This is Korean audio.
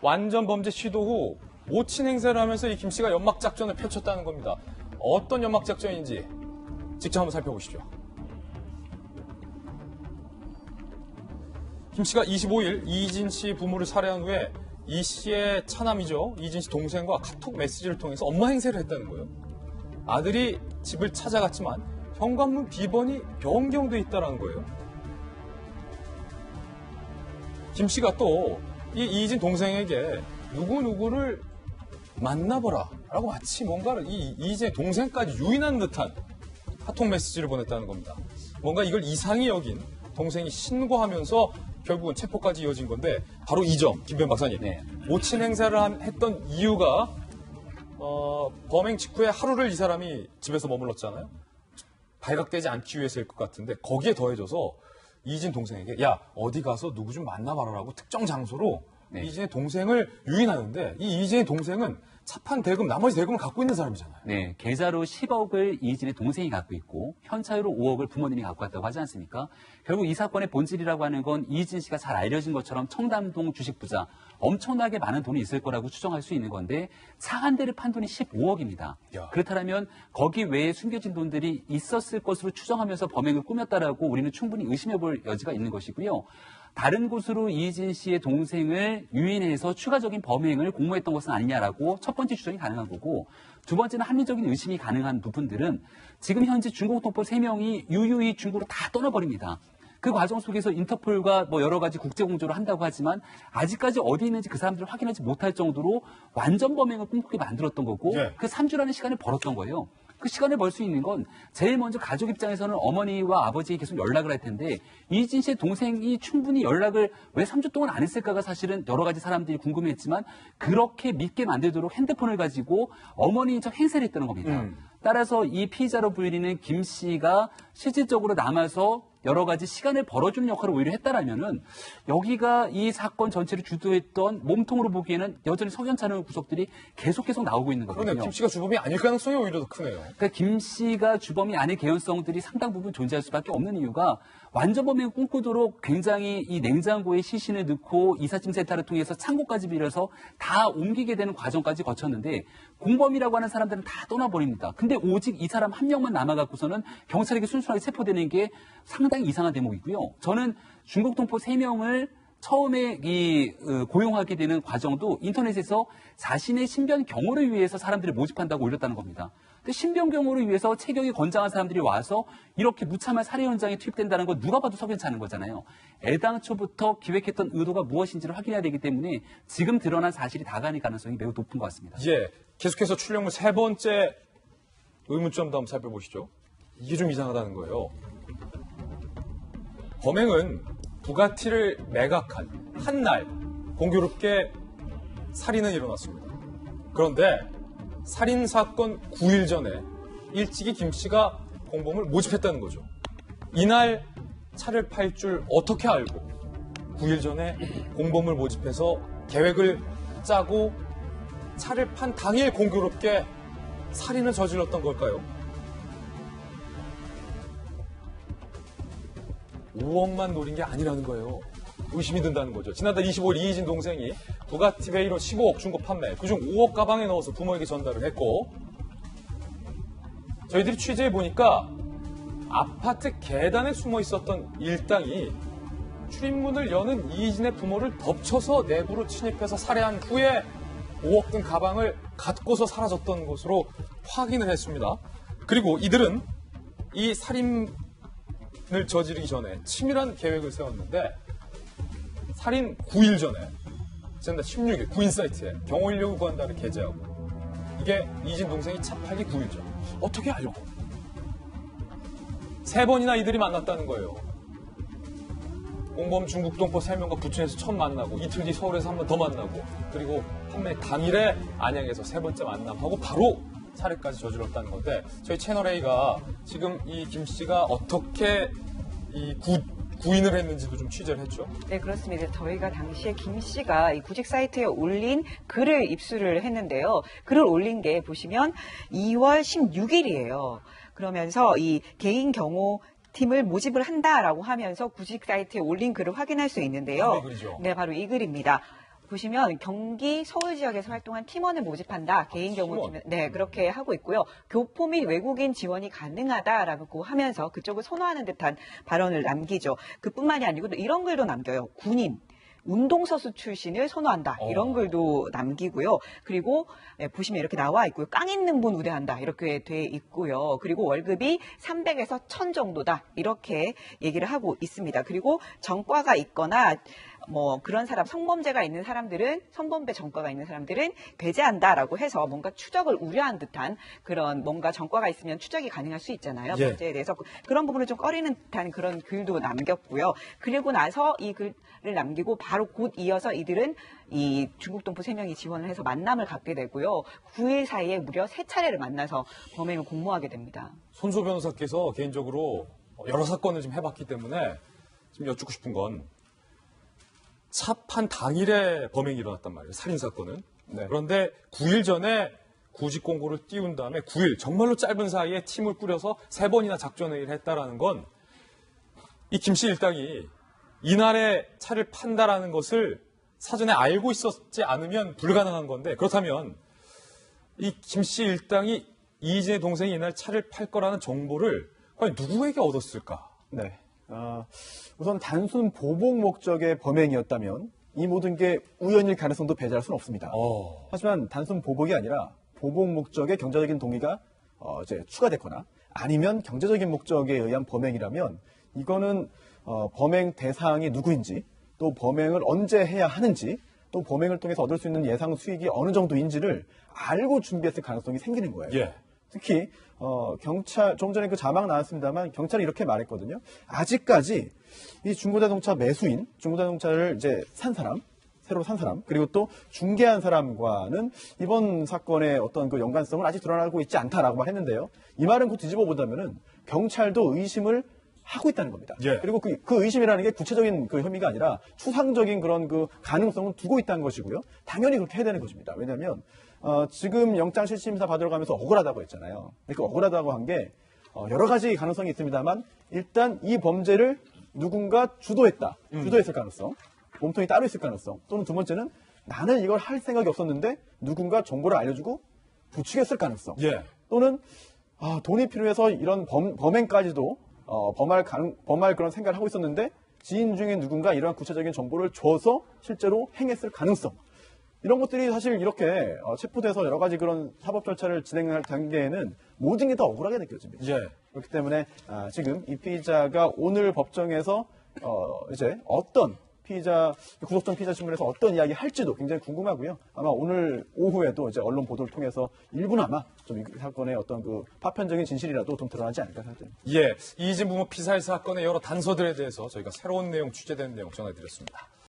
완전 범죄 시도 후 모친 행세를 하면서 이 김 씨가 연막 작전을 펼쳤다는 겁니다. 어떤 연막 작전인지 직접 한번 살펴보시죠. 김 씨가 25일 이진 씨 부모를 살해한 후에 이 씨의 차남이죠. 이진 씨 동생과 카톡 메시지를 통해서 엄마 행세를 했다는 거예요. 아들이 집을 찾아갔지만 현관문 비번이 변경돼 있다는 거예요. 김 씨가 또 이 이진 동생에게 누구누구를 만나보라 라고 마치 뭔가를 이 이진의 동생까지 유인한 듯한 카톡 메시지를 보냈다는 겁니다. 뭔가 이걸 이상히 여긴 동생이 신고하면서 결국은 체포까지 이어진 건데 바로 이 점, 김변 박사님. 네. 모친 행사를 했던 이유가 범행 직후에 하루를 이 사람이 집에서 머물렀잖아요. 발각되지 않기 위해서일 것 같은데 거기에 더해져서 이진 동생에게 야 어디 가서 누구 좀 만나봐라라고 특정 장소로 네. 이진의 동생을 유인하는데 이 이진의 동생은 차판 대금, 나머지 대금을 갖고 있는 사람이잖아요. 네, 계좌로 10억을 이진의 동생이 갖고 있고 현찰로 5억을 부모님이 갖고 왔다고 하지 않습니까? 결국 이 사건의 본질이라고 하는 건 이진 씨가 잘 알려진 것처럼 청담동 주식 부자 엄청나게 많은 돈이 있을 거라고 추정할 수 있는 건데 차 한 대를 판 돈이 15억입니다. 야. 그렇다면 거기 외에 숨겨진 돈들이 있었을 것으로 추정하면서 범행을 꾸몄다라고 우리는 충분히 의심해 볼 여지가 있는 것이고요. 다른 곳으로 이진 씨의 동생을 유인해서 추가적인 범행을 공모했던 것은 아니냐라고 첫 번째 추정이 가능한 거고 두 번째는 합리적인 의심이 가능한 부분들은 지금 현재 중국 동포 3명이 유유히 중국으로 다 떠나버립니다. 그 과정 속에서 인터폴과 여러 가지 국제공조를 한다고 하지만 아직까지 어디 있는지 그 사람들을 확인하지 못할 정도로 완전 범행을 꿈꾸게 만들었던 거고 네. 그 3주라는 시간을 벌었던 거예요. 그 시간을 벌 수 있는 건 제일 먼저 가족 입장에서는 어머니와 아버지에 계속 연락을 할 텐데 이진 씨의 동생이 충분히 연락을 왜 3주 동안 안 했을까가 사실은 여러 가지 사람들이 궁금했지만 그렇게 믿게 만들도록 핸드폰을 가지고 어머니인 척 행세를 했다는 겁니다. 따라서 이 피의자로 불리는 김 씨가 실질적으로 남아서 여러 가지 시간을 벌어주는 역할을 오히려 했다라면은 여기가 이 사건 전체를 주도했던 몸통으로 보기에는 여전히 석연치 않은 구석들이 계속 나오고 있는 거거든요. 그런데 김 씨가 주범이 아닐 가능성이 오히려 더 크네요. 그러니까 김 씨가 주범이 아닐 개연성들이 상당 부분 존재할 수밖에 없는 이유가 완전 범행을 꿈꾸도록 굉장히 이 냉장고에 시신을 넣고 이삿짐 센터를 통해서 창고까지 빌려서 다 옮기게 되는 과정까지 거쳤는데 공범이라고 하는 사람들은 다 떠나버립니다. 근데 오직 이 사람 한 명만 남아갖고서는 경찰에게 순순하게 체포되는 게 상당히 이상한 대목이고요. 저는 중국 동포 3명을 처음에 고용하게 되는 과정도 인터넷에서 자신의 신변 경호를 위해서 사람들을 모집한다고 올렸다는 겁니다. 근데 신변 경호를 위해서 체격이 건장한 사람들이 와서 이렇게 무참한 살해 현장에 투입된다는 건 누가 봐도 석연치 않은 거잖아요. 애당초부터 기획했던 의도가 무엇인지를 확인해야 되기 때문에 지금 드러난 사실이 다가닐 가능성이 매우 높은 것 같습니다. 예, 계속해서 출력물 세 번째 의문점도 한번 살펴보시죠. 이게 좀 이상하다는 거예요. 범행은 부가티를 매각한 한 날 공교롭게 살인은 일어났습니다. 그런데 살인사건 9일 전에 일찍이 김 씨가 공범을 모집했다는 거죠. 이날 차를 팔 줄 어떻게 알고 9일 전에 공범을 모집해서 계획을 짜고 차를 판 당일 공교롭게 살인을 저질렀던 걸까요? 5억만 노린 게 아니라는 거예요. 의심이 든다는 거죠. 지난달 25일 이희진 동생이 부가티 베이로 15억 중고 판매, 그중 5억 가방에 넣어서 부모에게 전달을 했고 저희들이 취재해보니까 아파트 계단에 숨어 있었던 일당이 출입문을 여는 이희진의 부모를 덮쳐서 내부로 침입해서 살해한 후에 5억 든 가방을 갖고서 사라졌던 것으로 확인을 했습니다. 그리고 이들은 이 살인을 저지르기 전에 치밀한 계획을 세웠는데 살인 9일 전에 지난달 16일 구인 사이트에 경호인력을 구한다를 게재하고 이게 이진 동생이 차 팔기 9일 전. 어떻게 알고? 3번이나 이들이 만났다는 거예요. 공범 중국 동포 3명과 부천에서 처음 만나고 이틀 뒤 서울에서 한 번 더 만나고 그리고 판매 당일에 안양에서 3번째 만남하고 바로 살해까지 저질렀다는 건데 저희 채널A가 지금 이 김 씨가 어떻게 이 구인을 했는지도 좀 취재를 했죠. 네, 그렇습니다. 저희가 당시에 김 씨가 이 구직 사이트에 올린 글을 입수를 했는데요. 글을 올린 게 보시면 2월 16일이에요. 그러면서 이 개인 경호 팀을 모집을 한다라고 하면서 구직 사이트에 올린 글을 확인할 수 있는데요. 네, 글이죠. 네, 바로 이 글입니다. 보시면 경기 서울 지역에서 활동한 팀원을 모집한다. 개인 경우팀은 네, 그렇게 하고 있고요. 교포 및 외국인 지원이 가능하다라고 하면서 그쪽을 선호하는 듯한 발언을 남기죠. 그뿐만이 아니고 또 이런 글도 남겨요. 군인 운동선수 출신을 선호한다. 이런 글도 남기고요. 그리고 보시면 이렇게 나와 있고요. 깡 있는 분 우대한다. 이렇게 돼 있고요. 그리고 월급이 300에서 1000 정도다. 이렇게 얘기를 하고 있습니다. 그리고 전과가 있거나 뭐 그런 사람, 성범죄가 있는 사람들은, 성범죄 전과가 있는 사람들은 배제한다라고 해서 뭔가 추적을 우려한 듯한 그런 뭔가 전과가 있으면 추적이 가능할 수 있잖아요. 예. 범죄에 대해서 그런 부분을 좀 꺼리는 듯한 그런 글도 남겼고요. 그리고 나서 이 글을 남기고 바로 곧 이어서 이들은 이 중국 동포 3명이 지원을 해서 만남을 갖게 되고요. 9일 사이에 무려 3차례를 만나서 범행을 공모하게 됩니다. 손소 변호사께서 개인적으로 여러 사건을 좀 해봤기 때문에 지금 여쭙고 싶은 건 차판 당일에 범행이 일어났단 말이에요. 살인사건은. 네. 그런데 9일 전에 구직 공고를 띄운 다음에 9일, 정말로 짧은 사이에 팀을 꾸려서 3번이나 작전회의를 했다라는 건 이 김 씨 일당이 이날에 차를 판다라는 것을 사전에 알고 있었지 않으면 불가능한 건데, 그렇다면 이 김 씨 일당이 이희진의 동생이 이날 차를 팔 거라는 정보를 과연 누구에게 얻었을까? 네. 우선 단순 보복 목적의 범행이었다면 이 모든 게 우연일 가능성도 배제할 수는 없습니다. 하지만 단순 보복이 아니라 보복 목적의 경제적인 동기가 이제 추가됐거나 아니면 경제적인 목적에 의한 범행이라면 이거는 범행 대상이 누구인지, 또 범행을 언제 해야 하는지, 또 범행을 통해서 얻을 수 있는 예상 수익이 어느 정도인지를 알고 준비했을 가능성이 생기는 거예요. 예. 특히 경찰, 좀 전에 그 자막 나왔습니다만 경찰이 이렇게 말했거든요. 아직까지 이 중고자동차 매수인, 중고자동차를 이제 산 사람, 새로 산 사람, 그리고 또 중개한 사람과는 이번 사건의 어떤 그 연관성은 아직 드러나고 있지 않다라고 말했는데요. 이 말은 그 뒤집어 보자면은 경찰도 의심을 하고 있다는 겁니다. 예. 그리고 그 의심이라는 게 구체적인 그 혐의가 아니라 추상적인 그런 그 가능성을 두고 있다는 것이고요. 당연히 그렇게 해야 되는 것입니다. 왜냐하면 지금 영장실질심사 받으러 가면서 억울하다고 했잖아요. 그러니까 억울하다고 한 게 여러 가지 가능성이 있습니다만 일단 이 범죄를 누군가 주도했다. 주도했을 가능성. 몸통이 따로 있을 가능성. 또는 두 번째는 나는 이걸 할 생각이 없었는데 누군가 정보를 알려주고 부추겼을 가능성. 예. 또는 돈이 필요해서 이런 범행까지도 범할 그런 생각을 하고 있었는데 지인 중에 누군가 이러한 구체적인 정보를 줘서 실제로 행했을 가능성. 이런 것들이 사실 이렇게 체포돼서 여러 가지 그런 사법 절차를 진행할 단계에는 모든 게 다 억울하게 느껴집니다. 예. 그렇기 때문에 지금 이 피의자가 오늘 법정에서 이제 어떤 구속전 피의자 신문에서 어떤 이야기 할지도 굉장히 궁금하고요. 아마 오늘 오후에도 이제 언론 보도를 통해서 일부나마 좀 이 사건의 어떤 그 파편적인 진실이라도 좀 드러나지 않을까 생각됩니다. 예. 이희진 부모 피살 사건의 여러 단서들에 대해서 저희가 새로운 내용, 취재된 내용 전해드렸습니다.